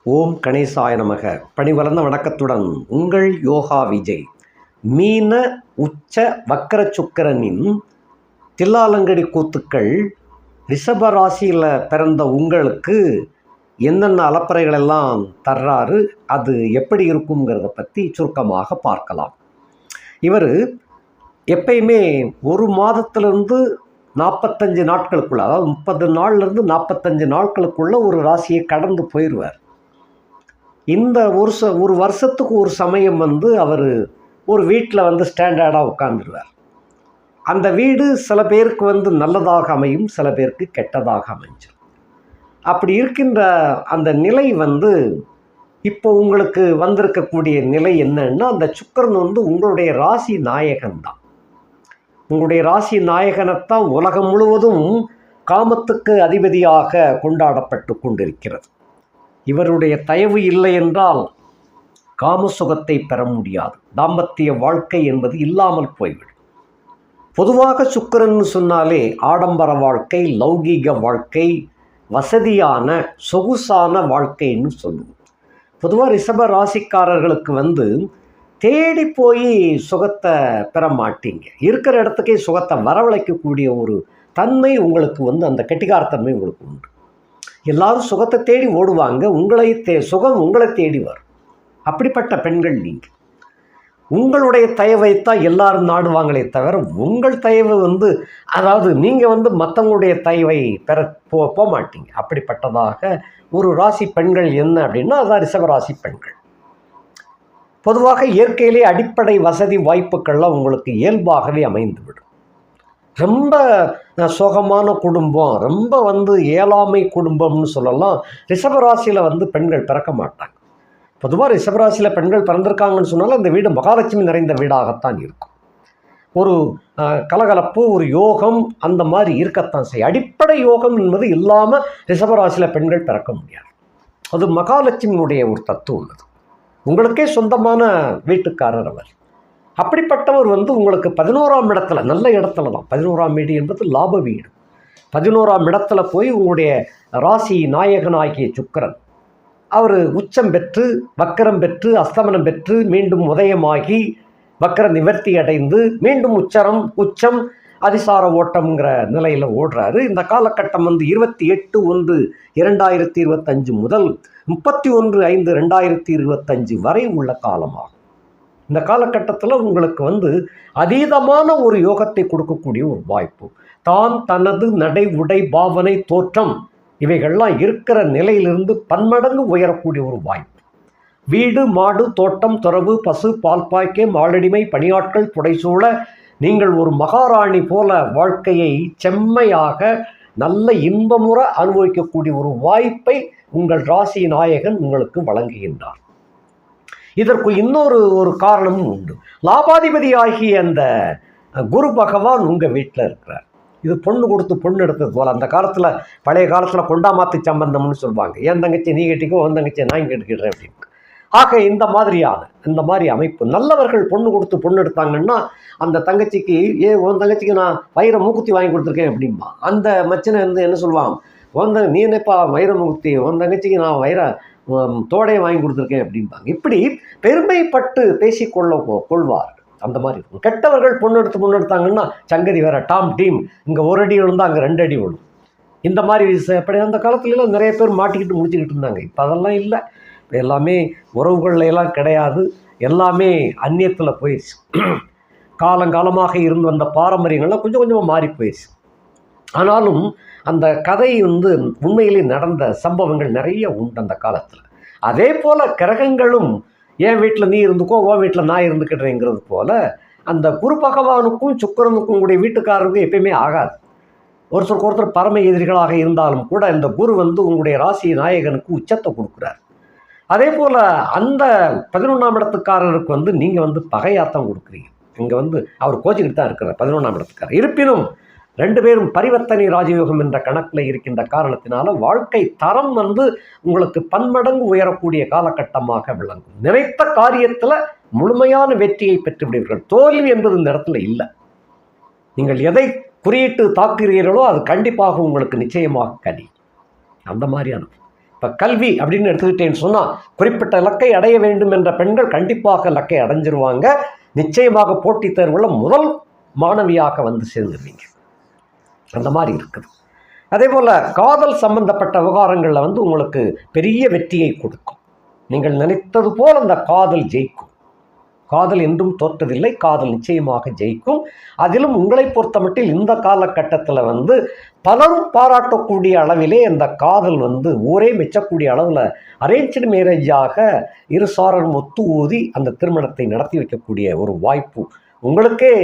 ஓம் கணேசாய நமக. பணிவளர்ந்த வணக்கத்துடன் உங்கள் யோகா விஜய். மீன உச்ச வக்கர சுக்கிரனின் தில்லாலங்கடி கூத்துக்கள் ரிஷபராசியில் பிறந்த உங்களுக்கு என்னென்ன அலப்பறைகள் எல்லாம் தர்றாரு, அது எப்படி இருக்குங்கிறத பற்றி சுருக்கமாக பார்க்கலாம். இவர் எப்பயுமே ஒரு மாதத்திலிருந்து 45 நாட்களுக்குள்ள, அதாவது 30 நாள்லேருந்து 45 நாட்களுக்குள்ள ஒரு ராசியை கடந்து போயிடுவார். இந்த ஒரு வருஷத்துக்கு ஒரு சமயம் அவர் ஒரு வீட்டில் ஸ்டாண்டர்டாக உட்காந்துருவார். அந்த வீடு சில பேருக்கு நல்லதாக அமையும், சில பேருக்கு கெட்டதாக அமைஞ்சிடும். அப்படி இருக்கின்ற அந்த நிலை இப்போ உங்களுக்கு வந்திருக்கக்கூடிய நிலை என்னன்னா, அந்த சுக்கிரன் உங்களுடைய ராசி நாயகன்தான். உங்களுடைய ராசி நாயகனைத்தான் உலகம் முழுவதும் காமத்துக்கு அதிபதியாக கொண்டாடப்பட்டு கொண்டிருக்கிறது. இவருடைய தயவு இல்லை என்றால் காமசுகத்தை பெற முடியாது. தாம்பத்திய வாழ்க்கை என்பது இல்லாமல் போய்விடும். பொதுவாக சுக்கிரன் சொன்னாலே ஆடம்பர வாழ்க்கை, லௌகீக வாழ்க்கை, வசதியான சொகுசான வாழ்க்கைன்னு சொல்லுவோம். பொதுவாக ரிஷப ராசிக்காரர்களுக்கு தேடி போய் சுகத்தை பெற மாட்டீங்க. இருக்கிற இடத்துக்கே சுகத்தை வரவழைக்கக்கூடிய ஒரு தன்மை உங்களுக்கு அந்த கெட்டிகாரத்தன்மை உங்களுக்கு உண்டு. எல்லாரும் சுகத்தை தேடி ஓடுவாங்க, சுகம் உங்களை தேடி வரும். அப்படிப்பட்ட பெண்கள் நீங்கள். உங்களுடைய தயவைத்தான் எல்லாரும் நாடுவாங்களே தவிர உங்கள் தயவு அதாவது நீங்கள் மற்றவங்களுடைய தயவை பெற போக மாட்டீங்க. அப்படிப்பட்டதாக ஒரு ராசி பெண்கள் என்ன அப்படின்னா, அதான் ரிஷபராசி பெண்கள். பொதுவாக இயற்கையிலே அடிப்படை வசதி வாய்ப்புகள்லாம் உங்களுக்கு இயல்பாகவே அமைந்துவிடும். ரொம்ப சோகமான குடும்பம், ரொம்ப ஏழாமை குடும்பம்னு சொல்லலாம். ரிஷபராசியில் பெண்கள் பிறக்க மாட்டாங்க. பொதுவாக ரிஷபராசியில் பெண்கள் பிறந்திருக்காங்கன்னு சொன்னாலும் அந்த வீடு மகாலட்சுமி நிறைந்த வீடாகத்தான் இருக்கும். ஒரு கலகலப்பு, ஒரு யோகம் அந்த மாதிரி இருக்கத்தான் செய்யும். அடிப்படை யோகம் என்பது இல்லாமல் ரிஷபராசியில் பெண்கள் பிறக்க முடியாது. அது மகாலட்சுமியினுடைய ஒரு தத்துவம். அது உங்களுக்கே சொந்தமான வீட்டுக்காரர் அவர். அப்படிப்பட்டவர் உங்களுக்கு 11ஆம் இடத்துல, நல்ல இடத்துல தான். 11ஆம் வீடு என்பது லாப வீடு. 11ஆம் இடத்துல போய் உங்களுடைய ராசி நாயகனாகிய சுக்கிரன் அவர் உச்சம் பெற்று, வக்கரம் பெற்று, அஸ்தமனம் பெற்று, மீண்டும் உதயமாகி வக்கர நிவர்த்தி அடைந்து மீண்டும் உச்சம் அதிசார ஓட்டம்ங்கிற நிலையில் ஓடுறாரு. இந்த காலகட்டம் 28/1/2025 முதல் 31/5/2025 வரை உள்ள காலமாகும். இந்த காலகட்டத்தில் உங்களுக்கு அதீதமான ஒரு யோகத்தை கொடுக்கக்கூடிய ஒரு வாய்ப்பு. தான், தனது நடை, உடை, பாவனை, தோற்றம் இவைகள்லாம் இருக்கிற நிலையிலிருந்து பன்மடங்கு உயரக்கூடிய ஒரு வாய்ப்பு. வீடு, மாடு, தோட்டம், துறவு, பசு, பால் பாய்க்கே, மாலடிமை, பணியாட்கள் புடைசூழ நீங்கள் ஒரு மகாராணி போல வாழ்க்கையை செம்மையாக நல்ல இன்பமுற அனுபவிக்கக்கூடிய ஒரு வாய்ப்பை உங்கள் ராசி நாயகன் உங்களுக்கு வழங்குகின்றார். இதற்கு இன்னொரு காரணமும் உண்டு. லாபாதிபதி ஆகிய அந்த குரு பகவான் உங்கள் வீட்டில் இருக்கிறார். இது பொண்ணு கொடுத்து பொண்ணு எடுத்தது போல். அந்த காலத்தில், பழைய காலத்தில் கொண்டாமாத்து சம்பந்தம்னு சொல்லுவாங்க. என் தங்கச்சி நீ கட்டிக்கோ, உன் தங்கச்சி நான் கட்டிக்கிறேன் அப்படின்னு. ஆக இந்த மாதிரி அமைப்பு. நல்லவர்கள் பொண்ணு கொடுத்து பொண்ணு எடுத்தாங்கன்னா அந்த தங்கச்சிக்கு, உன் தங்கச்சிக்கு நான் வைர மூக்குத்தி வாங்கி கொடுத்துருக்கேன் அப்படின்பா. அந்த மச்சனை என்ன சொல்லுவான், நீ என்னப்பா வைர மூக்குத்தி, உன் தங்கச்சிக்கு நான் வைர தோடையை வாங்கி கொடுத்துருக்கேன் அப்படின்பாங்க. இப்படி பெருமைப்பட்டு கொள்வார். அந்த மாதிரி இருக்கும். கெட்டவர்கள் பொண்ணு எடுத்தாங்கன்னா சங்கதி வேற, டாம் டீம், இங்கே ஒரு அடி விழுந்தா அங்கே 2 அடி விழும். இந்த மாதிரி அப்படி அந்த காலத்துலலாம் நிறைய பேர் மாட்டிக்கிட்டு முடிச்சுக்கிட்டு இருந்தாங்க. இப்போ அதெல்லாம் இல்லை. இப்போ எல்லாமே உறவுகள்லாம் கிடையாது. எல்லாமே அந்நியத்தில் போயிடுச்சு. காலங்காலமாக இருந்து வந்த பாரம்பரியங்கள்லாம் கொஞ்சம் கொஞ்சமாக மாறி போயிடுச்சு. ஆனாலும் அந்த கதை உண்மையிலே நடந்த சம்பவங்கள் நிறைய உண்டு அந்த காலத்தில். அதே போல் கிரகங்களும் என் வீட்டில் நீ இருந்துக்கோ, உன் வீட்டில் நான் இருந்துக்கிட்டேங்கிறது போல் அந்த குரு பகவானுக்கும் சுக்கிரனுக்கும் உங்களுடைய வீட்டுக்காரருக்கும் எப்பயுமே ஆகாது. ஒருத்தருக்கு பரம எதிரிகளாக இருந்தாலும் கூட இந்த குரு உங்களுடைய ராசி நாயகனுக்கு உச்சத்தை கொடுக்குறார். அதே போல் அந்த 11ஆம் இடத்துக்காரருக்கு நீங்கள் பகையாத்தான் கொடுக்குறீங்க. இங்கே அவர் கோச்சிக்கிட்டு தான் இருக்கிறார் 11ஆம் இடத்துக்காரர். இருப்பினும் 2 பேரும் பரிவர்த்தனை ராஜயோகம் என்ற கணக்கில் இருக்கின்ற காரணத்தினால வாழ்க்கை தரம் உங்களுக்கு பன்மடங்கு உயரக்கூடிய காலகட்டமாக விளங்கும். நினைத்த காரியத்தில் முழுமையான வெற்றியை பெற்று விடுவீர்கள். தோல்வி என்பது இந்த இடத்துல இல்லை. நீங்கள் எதை குறியிட்டு தாக்குகிறீர்களோ அது கண்டிப்பாக உங்களுக்கு நிச்சயமாக கனி. அந்த மாதிரியான இப்போ கல்வி அப்படின்னு எடுத்துக்கிட்டேன்னு சொன்னால் குறிப்பிட்ட இலக்கை அடைய வேண்டும் என்ற பெண்கள் கண்டிப்பாக இலக்கை அடைஞ்சிருவாங்க. நிச்சயமாக போட்டித் தேர்வுல முதல் மாணவியாக வந்து சேர்ந்துருவீங்க. அந்த மாதிரி இருக்குது. அதே போல் காதல் சம்பந்தப்பட்ட விவகாரங்களில் வந்து உங்களுக்கு பெரிய வெற்றியை கொடுக்கும். நீங்கள் நினைத்தது போல் அந்த காதல் ஜெயிக்கும். காதல் என்றும் தோற்றதில்லை, காதல் நிச்சயமாக ஜெயிக்கும். அதிலும் உங்களை பொறுத்தமட்டில் இந்த காலகட்டத்தில் வந்து பலரும் பாராட்டக்கூடிய அளவிலே அந்த காதல் வந்து ஊரே மெச்சக்கூடிய அளவில் அரேஞ்ச்டு மேரேஜாக இருசாரரும் ஒத்து ஊதி அந்த திருமணத்தை நடத்தி வைக்கக்கூடிய ஒரு வாய்ப்பு உங்களுக்கே.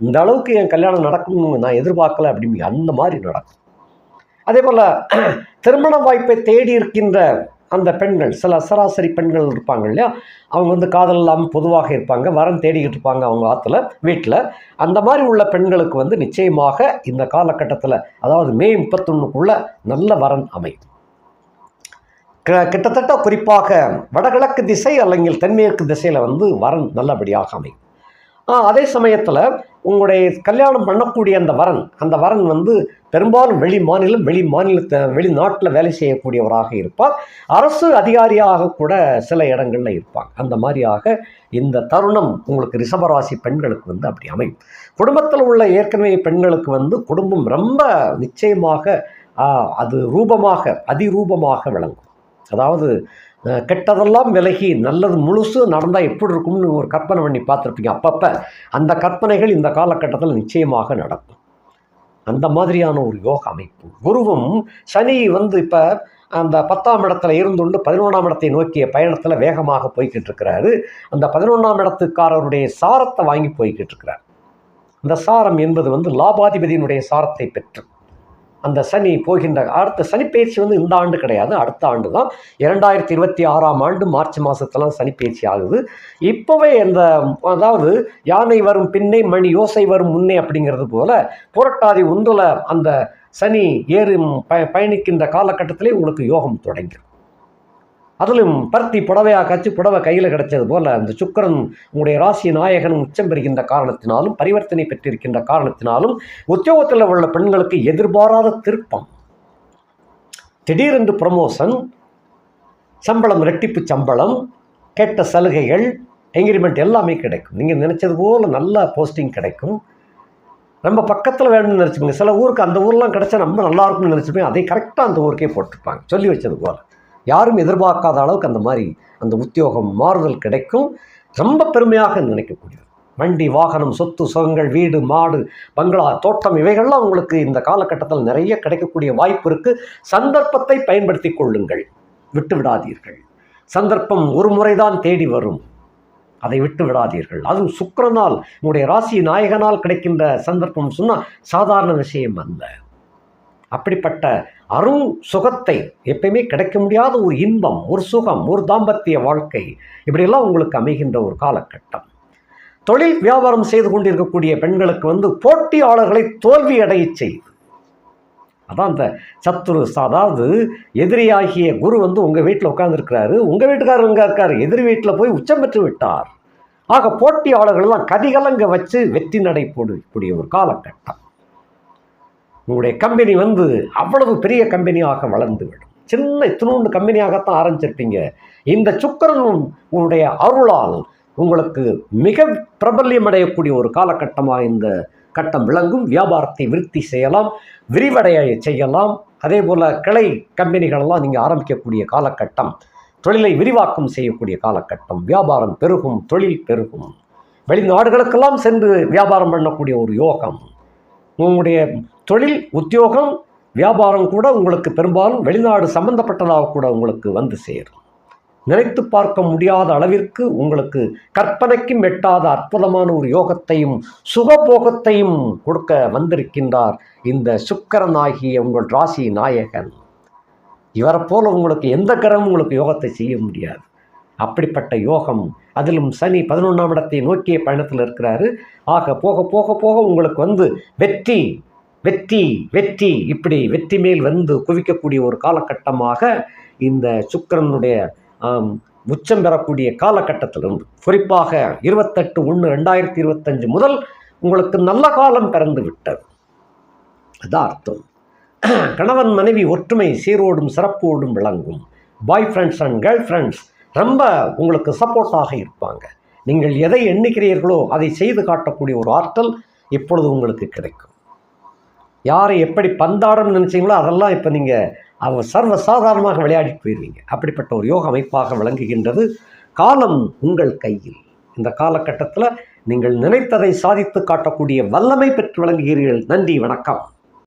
இந்த அளவுக்கு என் கல்யாணம் நடக்கும்னு நான் எதிர்பார்க்கல அப்படிங்க, அந்த மாதிரி நடக்கும். அதே போல் திருமண வாய்ப்பை தேடி இருக்கின்ற அந்த பெண்கள், சில சராசரி பெண்கள் இருப்பாங்க இல்லையா, அவங்க வந்து காதல் இல்லாமல் பொதுவாக இருப்பாங்க, வரன் தேடிக்கிட்டு இருப்பாங்க அவங்க ஆற்றுல வீட்டில். அந்த மாதிரி உள்ள பெண்களுக்கு வந்து நிச்சயமாக இந்த காலகட்டத்தில், அதாவது மே 31க்குள்ள நல்ல வரன் அமையும். கிட்டத்தட்ட குறிப்பாக வடகிழக்கு திசை அல்லங்கில் தென்மேற்கு திசையில் வந்து வரன் நல்லபடியாக அமையும். அதே சமயத்தில் உங்களுடைய கல்யாணம் பண்ணக்கூடிய அந்த வரன் வந்து பெரும்பாலும் வெளிநாட்டில் வேலை செய்யக்கூடியவராக இருப்பார். அரசு அதிகாரியாக கூட சில இடங்களில் இருப்பாங்க. அந்த மாதிரியாக இந்த தருணம் உங்களுக்கு ரிஷபராசி பெண்களுக்கு வந்து அப்படி அமையும். குடும்பத்தில் உள்ள ஏற்கனவே பெண்களுக்கு வந்து குடும்பம் ரொம்ப நிச்சயமாக அது அதிரூபமாக விளங்கும். அதாவது கெட்டதெல்லாம் விலகி நல்லது முழுசு நடந்தால் எப்படி இருக்கும்னு ஒரு கற்பனை பண்ணி பார்த்துருப்பீங்க. அப்பப்போ அந்த கற்பனைகள் இந்த காலகட்டத்தில் நிச்சயமாக நடக்கும். அந்த மாதிரியான ஒரு யோக அமைப்பு. குருவும் சனி வந்து இப்போ அந்த 10ஆம் இடத்துல இருந்துண்டு 11ஆம் இடத்தை நோக்கிய பயணத்தில் வேகமாக போய்கிட்டு இருக்கிறாரு. அந்த 11ஆம் இடத்துக்காரருடைய சாரத்தை வாங்கி போய்கிட்டு இருக்கிறார். அந்த சாரம் என்பது வந்து லாபாதிபதியினுடைய சாரத்தை பெற்று அந்த சனி போகின்ற அடுத்த சனி பயிற்சி வந்து இந்த ஆண்டு கிடையாது, அடுத்த ஆண்டு தான். 2026ஆம் ஆண்டு மார்ச் மாதத்துலாம் சனி பயிற்சி ஆகுது. இப்போவே அதாவது யானை வரும் பின்னே மணி யோசை வரும் முன்னே அப்படிங்கிறது போல புரட்டாதி 1 அந்த சனி பயணிக்கின்ற காலகட்டத்திலே உங்களுக்கு யோகம் தொடங்கிடும். அதிலும் பருத்தி புடவையாக கச்சு புடவை கையில் கிடைச்சது போல் அந்த சுக்கிரன் உங்களுடைய ராசி நாயகனும் உச்சம் பெறுகின்ற காரணத்தினாலும் பரிவர்த்தனை பெற்றிருக்கின்ற காரணத்தினாலும் உத்தியோகத்தில் உள்ள பெண்களுக்கு எதிர்பாராத திருப்பம், திடீரென்று ப்ரமோஷன், சம்பளம் ரெட்டிப்பு சம்பளம், கேட்ட சலுகைகள், என்கிரிமெண்ட் எல்லாமே கிடைக்கும். நீங்கள் நினச்சது போல் நல்ல போஸ்டிங் கிடைக்கும். நம்ம பக்கத்தில் வேணும்னு நினச்சிப்பீங்க. சில ஊருக்கு அந்த ஊர்லாம் கிடைச்சா ரொம்ப நல்லா இருக்கும்னு நினச்சிப்பீங்க. அதை கரெக்டாக அந்த ஊருக்கே போட்டிருப்பாங்க சொல்லி வச்சது போல். யாரும் எதிர்பார்க்காத அளவுக்கு அந்த மாதிரி அந்த உத்தியோகம் மாறுதல் கிடைக்கும். ரொம்ப பெருமையாக நினைக்கக்கூடியது. வண்டி வாகனம் சொத்து சுகங்கள் வீடு மாடு பங்களா தோட்டம் இவைகள்லாம் உங்களுக்கு இந்த காலகட்டத்தில் நிறைய கிடைக்கக்கூடிய வாய்ப்பு இருக்குது. சந்தர்ப்பத்தை பயன்படுத்தி கொள்ளுங்கள், விட்டு விடாதீர்கள். சந்தர்ப்பம் ஒரு முறைதான் தேடி வரும், அதை விட்டு விடாதீர்கள். அதுவும் சுக்கிரனால் உங்களுடைய ராசி நாயகனால் கிடைக்கின்ற சந்தர்ப்பம் சொன்னால் சாதாரண விஷயம் அல்ல. அப்படிப்பட்ட அரும் சுகத்தை எப்பயுமே கிடைக்க முடியாத ஒரு இன்பம், ஒரு சுகம், ஒரு தாம்பத்திய வாழ்க்கை இப்படியெல்லாம் உங்களுக்கு அமைகின்ற ஒரு காலகட்டம். தொழில் வியாபாரம் செய்து கொண்டிருக்கக்கூடிய பெண்களுக்கு வந்து போட்டியாளர்களை தோல்வி அடைய செய்து, அதான் அந்த சத்துரு, அதாவது எதிரியாகிய குரு வந்து உங்கள் வீட்டில் உட்கார்ந்துருக்கிறாரு, உங்கள் வீட்டுக்காரர் இங்கே இருக்கார், எதிரி வீட்டில் போய் உச்சம் பெற்று விட்டார். ஆக போட்டியாளர்கள்லாம் கதிகலங்க வச்சு வெற்றி நடை போடக்கூடிய ஒரு காலகட்டம். உங்களுடைய கம்பெனி வந்து அவ்வளவு பெரிய கம்பெனியாக வளர்ந்துவிடும். சின்ன இத்தினோண்டு கம்பெனியாகத்தான் ஆரம்பிச்சிருப்பீங்க. இந்த சுக்கிரன் உங்களுடைய அருளால் உங்களுக்கு மிக பிரபல்யம் அடையக்கூடிய ஒரு காலகட்டமாக இந்த கட்டம் விளங்கும். வியாபாரத்தை விருத்தி செய்யலாம், விரிவடைய செய்யலாம். அதே போல் கிளை கம்பெனிகளெல்லாம் நீங்கள் ஆரம்பிக்கக்கூடிய காலகட்டம், தொழிலை விரிவாக்கம் செய்யக்கூடிய காலகட்டம். வியாபாரம் பெருகும், தொழில் பெருகும். வெளிநாடுகளுக்கெல்லாம் சென்று வியாபாரம் பண்ணக்கூடிய ஒரு யோகம். உங்களுடைய தொழில் உத்தியோகம் வியாபாரம் கூட உங்களுக்கு பெரும்பாலும் வெளிநாடு சம்பந்தப்பட்டதாக கூட உங்களுக்கு வந்து சேரும். நினைத்து பார்க்க முடியாத அளவிற்கு உங்களுக்கு கற்பனைக்கும் எட்டாத அற்புதமான ஒரு யோகத்தையும் சுகபோகத்தையும் கொடுக்க வந்திருக்கின்றார் இந்த சுக்கிரன் ஆகிய உங்கள் ராசி நாயகன். இவரை போல உங்களுக்கு எந்த கிரகமும் உங்களுக்கு யோகத்தை செய்ய முடியாது. அப்படிப்பட்ட யோகம். அதிலும் சனி 11ஆம் இடத்தை நோக்கிய பயணத்தில் இருக்கிறாரு. ஆக போக போக போக உங்களுக்கு வந்து வெற்றி வெற்றி வெற்றி இப்படி வெற்றி மேல் வந்து குவிக்கக்கூடிய ஒரு காலகட்டமாக இந்த சுக்கிரனுடைய உச்சம் பெறக்கூடிய காலகட்டத்திலிருந்து குறிப்பாக 28/1/2025 முதல் உங்களுக்கு நல்ல காலம் பிறந்து விட்டது. அதான் அர்த்தம். கணவன் மனைவி ஒற்றுமை சீரோடும் சிறப்போடும் விளங்கும். Bye friends and girl friends ரொம்ப உங்களுக்கு சப்போர்ட்டாக இருப்பாங்க. நீங்கள் எதை எண்ணுகிறீர்களோ அதை செய்து காட்டக்கூடிய ஒரு ஆற்றல் இப்பொழுது உங்களுக்கு கிடைக்கும். யாரை எப்படி பந்தாடணும்னு நினச்சிங்களோ அதெல்லாம் இப்போ நீங்கள் அவங்க சர்வசாதாரணமாக விளையாடிட்டு போயிடுவீங்க. அப்படிப்பட்ட ஒரு யோக அமைப்பாக விளங்குகின்றது. காலம் உங்கள் கையில். இந்த காலகட்டத்தில் நீங்கள் நினைத்ததை சாதித்து காட்டக்கூடிய வல்லமை பெற்று விளங்குகிறீர்கள். நன்றி, வணக்கம்.